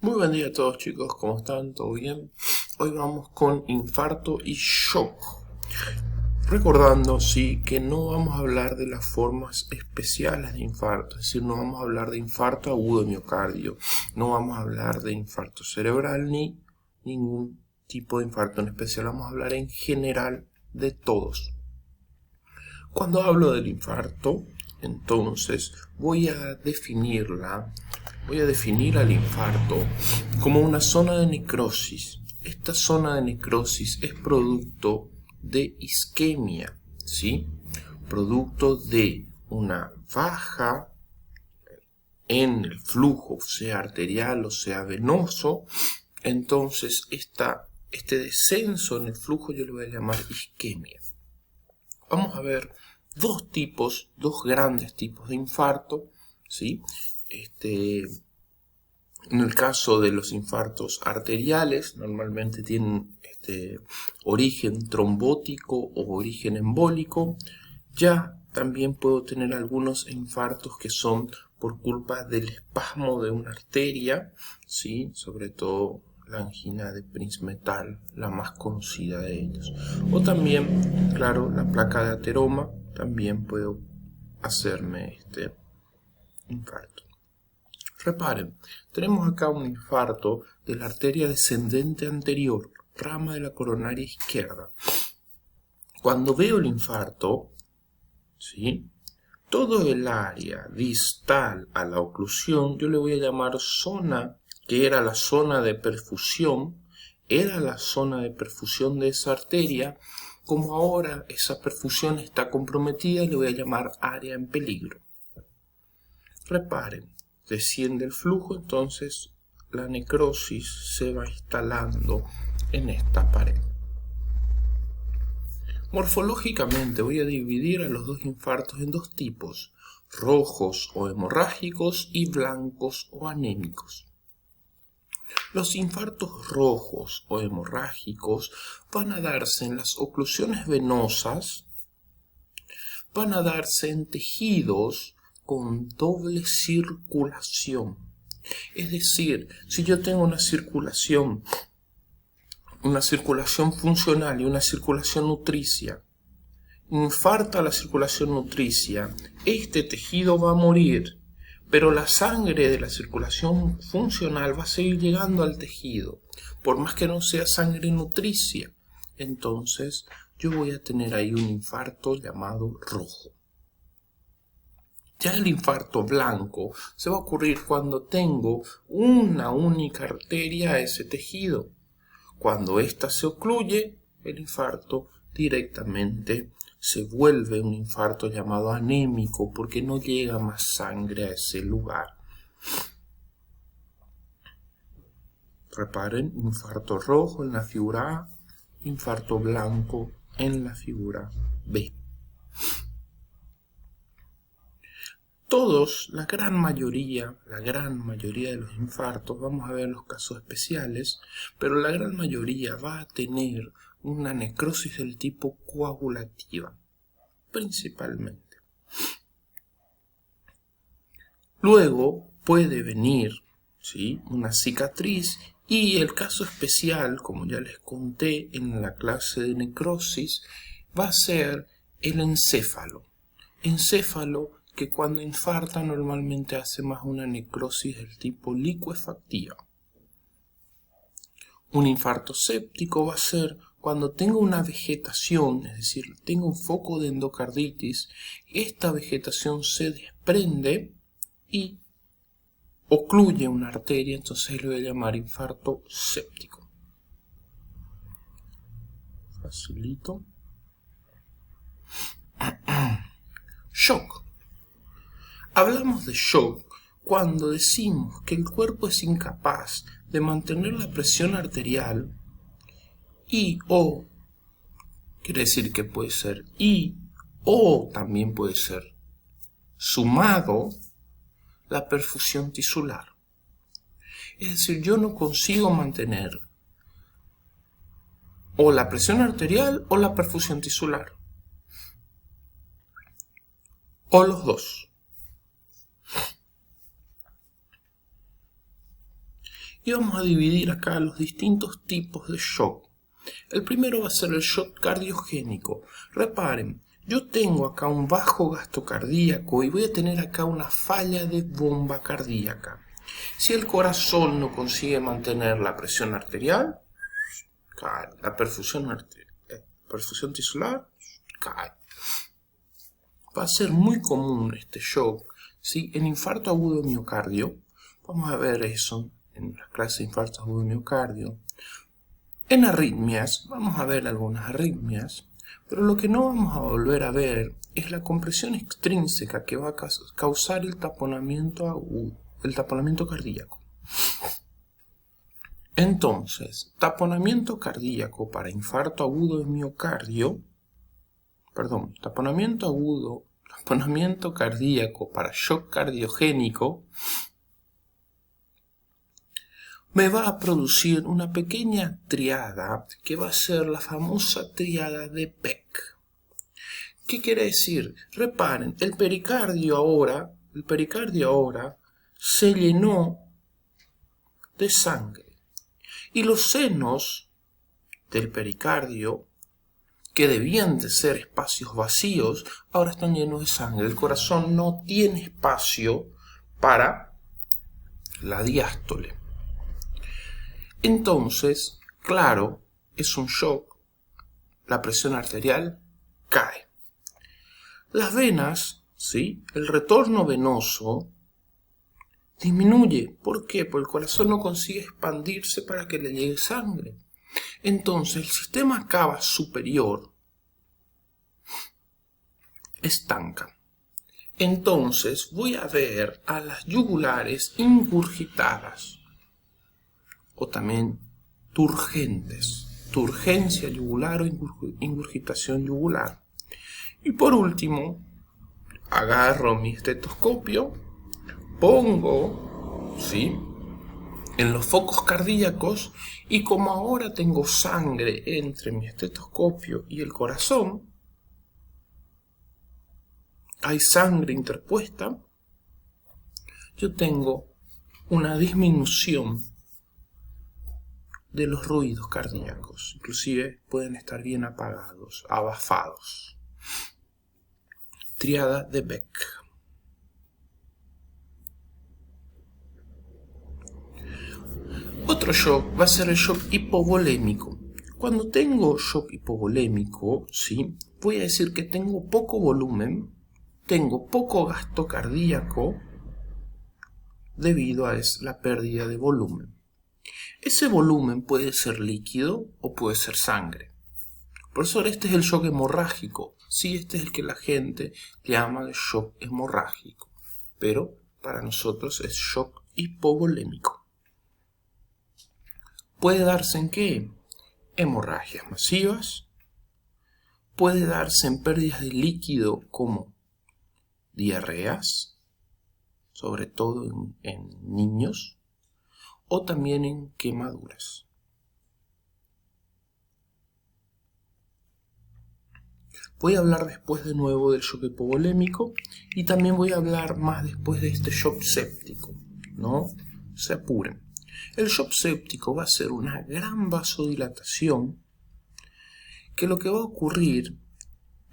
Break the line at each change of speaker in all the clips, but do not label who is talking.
Muy buen día a todos, chicos, ¿cómo están? ¿Todo bien? Hoy vamos con infarto y shock. Recordando, sí, que no vamos a hablar de las formas especiales de infarto, es decir, no vamos a hablar de infarto agudo de miocardio, no vamos a hablar de infarto cerebral ni ningún tipo de infarto en especial, vamos a hablar en general de todos. Cuando hablo del infarto, entonces voy a definir al infarto como una zona de necrosis. Esta zona de necrosis es producto de isquemia, ¿sí? Producto de una baja en el flujo, sea arterial o sea venoso. Entonces, este descenso en el flujo yo le voy a llamar isquemia. Vamos a ver dos grandes tipos de infarto, ¿sí? En el caso de los infartos arteriales, normalmente tienen origen trombótico o origen embólico. Ya también puedo tener algunos infartos que son por culpa del espasmo de una arteria, ¿sí? Sobre todo la angina de Prinzmetal, la más conocida de ellos. O también, claro, la placa de ateroma, también puedo hacerme este infarto. Reparen, tenemos acá un infarto de la arteria descendente anterior, rama de la coronaria izquierda. Cuando veo el infarto, ¿sí? Todo el área distal a la oclusión, yo le voy a llamar zona, que era la zona de perfusión, de esa arteria. Como ahora esa perfusión está comprometida, le voy a llamar área en peligro. Reparen, desciende el flujo, entonces la necrosis se va instalando en esta pared. Morfológicamente voy a dividir a los dos infartos en dos tipos, rojos o hemorrágicos y blancos o anémicos. Los infartos rojos o hemorrágicos van a darse en las oclusiones venosas, van a darse en tejidos con doble circulación. Es decir, si yo tengo una circulación funcional y una circulación nutricia, infarta la circulación nutricia, este tejido va a morir, pero la sangre de la circulación funcional va a seguir llegando al tejido, por más que no sea sangre nutricia. Entonces yo voy a tener ahí un infarto llamado rojo. Ya el infarto blanco se va a ocurrir cuando tengo una única arteria a ese tejido. Cuando ésta se ocluye, el infarto directamente se vuelve un infarto llamado anémico porque no llega más sangre a ese lugar. Reparen, infarto rojo en la figura A, infarto blanco en la figura B. Todos, la gran mayoría de los infartos, vamos a ver los casos especiales, pero la gran mayoría va a tener una necrosis del tipo coagulativa, principalmente. Luego puede venir, ¿sí?, una cicatriz y el caso especial, como ya les conté en la clase de necrosis, va a ser el encéfalo. Encéfalo que cuando infarta normalmente hace más una necrosis del tipo licuefactiva. Un infarto séptico va a ser cuando tengo una vegetación, es decir, tengo un foco de endocarditis, esta vegetación se desprende y ocluye una arteria, entonces le voy a llamar infarto séptico. Facilito. Shock. Hablamos de shock cuando decimos que el cuerpo es incapaz de mantener la presión arterial quiere decir que puede ser o también puede ser sumado la perfusión tisular. Es decir, yo no consigo mantener o la presión arterial o la perfusión tisular, o los dos. Y vamos a dividir acá los distintos tipos de shock. El primero va a ser el shock cardiogénico. Reparen, yo tengo acá un bajo gasto cardíaco y voy a tener acá una falla de bomba cardíaca. Si el corazón no consigue mantener la presión arterial, cae. La perfusión tisular, cae. Va a ser muy común este shock, ¿sí? En infarto agudo de miocardio. Vamos a ver eso en las clases de infarto agudo de miocardio. En arritmias, vamos a ver algunas arritmias, pero lo que no vamos a volver a ver es la compresión extrínseca que va a causar el taponamiento agudo, el taponamiento cardíaco. Entonces, taponamiento cardíaco para infarto agudo de miocardio, taponamiento cardíaco para shock cardiogénico, me va a producir una pequeña triada que va a ser la famosa triada de Beck. ¿Qué quiere decir? Reparen, el pericardio ahora se llenó de sangre. Y los senos del pericardio, que debían de ser espacios vacíos, ahora están llenos de sangre. El corazón no tiene espacio para la diástole. Entonces, claro, es un shock. La presión arterial cae. Las venas, ¿sí? El retorno venoso disminuye. ¿Por qué? Porque el corazón no consigue expandirse para que le llegue sangre. Entonces el sistema cava superior estanca. Entonces voy a ver a las yugulares ingurgitadas o también turgentes. Turgencia yugular o ingurgitación yugular. Y por último, agarro mi estetoscopio, pongo, ¿sí?, en los focos cardíacos, y como ahora tengo sangre entre mi estetoscopio y el corazón, hay sangre interpuesta, yo tengo una disminución de los ruidos cardíacos, inclusive pueden estar bien apagados, abafados. Triada de Beck. Otro shock va a ser el shock hipovolémico. Cuando tengo shock hipovolémico, ¿sí?, voy a decir que tengo poco volumen, tengo poco gasto cardíaco debido a la pérdida de volumen. Ese volumen puede ser líquido o puede ser sangre. Profesor, este es el shock hemorrágico. Sí, este es el que la gente llama de shock hemorrágico, pero para nosotros es shock hipovolémico. ¿Puede darse en qué? Hemorragias masivas. Puede darse en pérdidas de líquido como diarreas, sobre todo en niños, o también en quemaduras. Voy a hablar después de nuevo del shock hipovolémico y también voy a hablar más después de este shock séptico. No se apuren. El shock séptico va a ser una gran vasodilatación que lo que va a ocurrir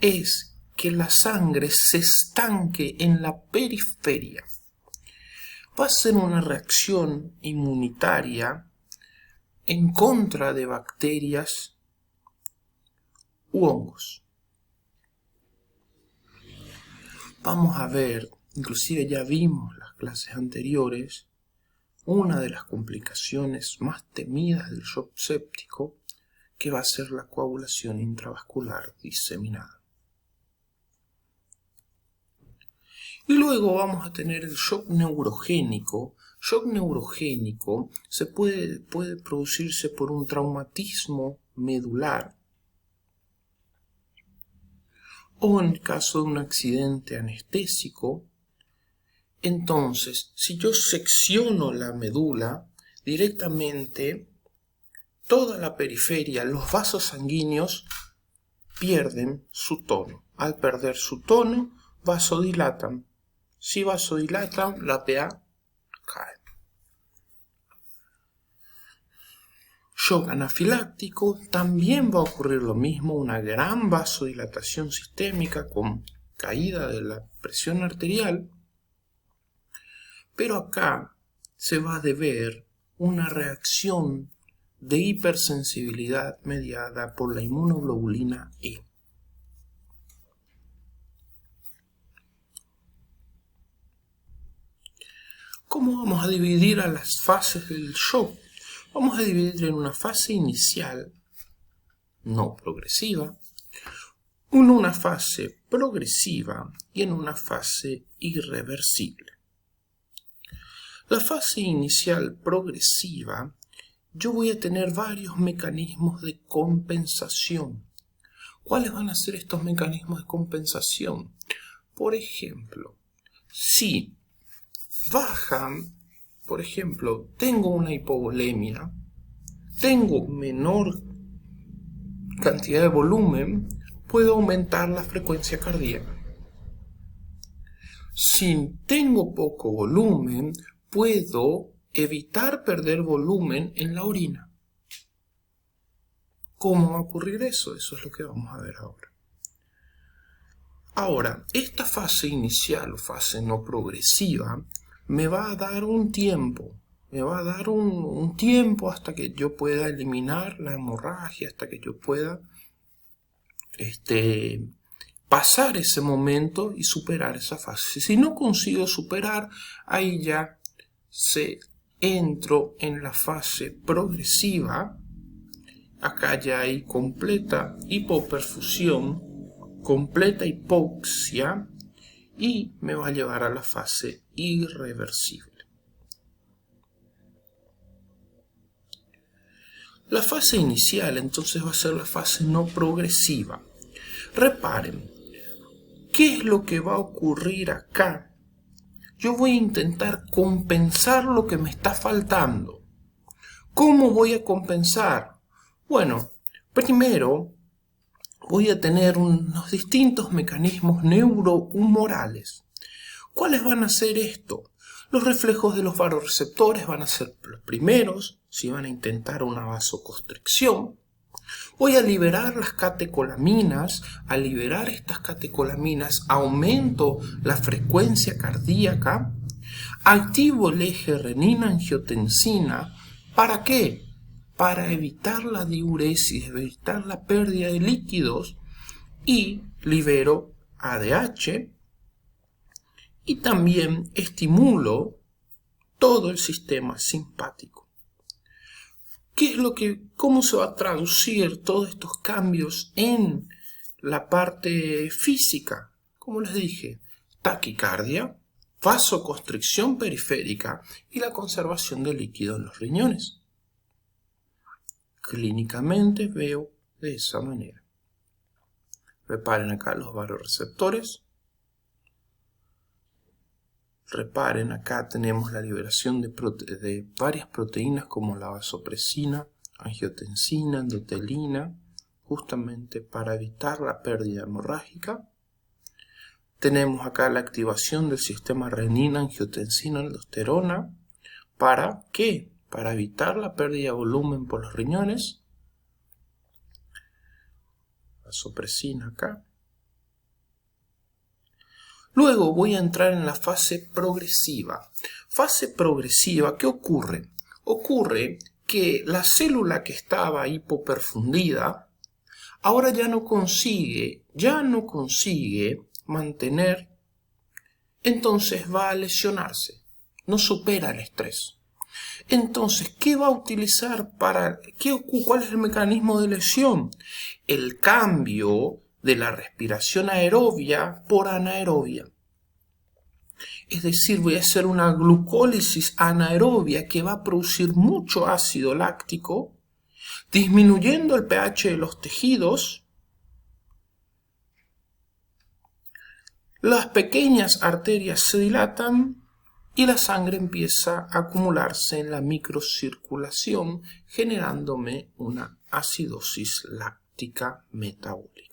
es que la sangre se estanque en la periferia. Va a ser una reacción inmunitaria en contra de bacterias u hongos. Vamos a ver, inclusive ya vimos las clases anteriores, una de las complicaciones más temidas del shock séptico, que va a ser la coagulación intravascular diseminada. Y luego vamos a tener el shock neurogénico. Shock neurogénico puede producirse por un traumatismo medular o en el caso de un accidente anestésico. Entonces, si yo secciono la médula, directamente toda la periferia, los vasos sanguíneos pierden su tono. Al perder su tono, vasodilatan. Si vasodilatan, la PA cae. shock anafiláctico, también va a ocurrir lo mismo, una gran vasodilatación sistémica con caída de la presión arterial, pero acá se va a deber una reacción de hipersensibilidad mediada por la inmunoglobulina E. ¿Cómo vamos a dividir a las fases del shock? Vamos a dividir en una fase inicial, no progresiva, en una fase progresiva y en una fase irreversible. La fase inicial progresiva, yo voy a tener varios mecanismos de compensación. ¿Cuáles van a ser estos mecanismos de compensación? Por ejemplo, si bajan, por ejemplo, tengo una hipovolemia, tengo menor cantidad de volumen, puedo aumentar la frecuencia cardíaca. Si tengo poco volumen, puedo evitar perder volumen en la orina. ¿Cómo va a ocurrir eso? Eso es lo que vamos a ver ahora. Ahora, esta fase inicial o fase no progresiva me va a dar un tiempo. Me va a dar un tiempo hasta que yo pueda eliminar la hemorragia, hasta que yo pueda pasar ese momento y superar esa fase. Si no consigo superar, ahí ya entro en la fase progresiva. Acá ya hay completa hipoperfusión, completa hipoxia y me va a llevar a la fase irreversible. La fase inicial entonces va a ser la fase no progresiva. Reparen, ¿qué es lo que va a ocurrir acá? Yo voy a intentar compensar lo que me está faltando. ¿Cómo voy a compensar? Bueno, primero voy a tener unos distintos mecanismos neurohumorales. ¿Cuáles van a ser esto? Los reflejos de los vasoreceptores van a ser los primeros, si van a intentar una vasoconstricción. Voy a liberar las catecolaminas. Al liberar estas catecolaminas aumento la frecuencia cardíaca. Activo el eje renina-angiotensina. ¿Para qué? Para evitar la diuresis, evitar la pérdida de líquidos, y libero ADH y también estimulo todo el sistema simpático. ¿Cómo se va a traducir todos estos cambios en la parte física? Como les dije, taquicardia, vasoconstricción periférica y la conservación de líquido en los riñones. Clínicamente veo de esa manera. Reparen acá los vasoreceptores. Reparen, acá tenemos la liberación de varias proteínas como la vasopresina, angiotensina, endotelina, justamente para evitar la pérdida hemorrágica. Tenemos acá la activación del sistema renina-angiotensina-aldosterona. ¿Para qué? Para evitar la pérdida de volumen por los riñones. Vasopresina acá. Luego voy a entrar en la fase progresiva. Fase progresiva, ¿qué ocurre? Ocurre que la célula que estaba hipoperfundida ahora ya no consigue mantener, entonces va a lesionarse, no supera el estrés. Entonces, ¿qué va a utilizar cuál es el mecanismo de lesión? El cambio de la respiración aerobia por anaerobia. Es decir, voy a hacer una glucólisis anaerobia que va a producir mucho ácido láctico, disminuyendo el pH de los tejidos. Las pequeñas arterias se dilatan y la sangre empieza a acumularse en la microcirculación, generándome una acidosis láctica metabólica.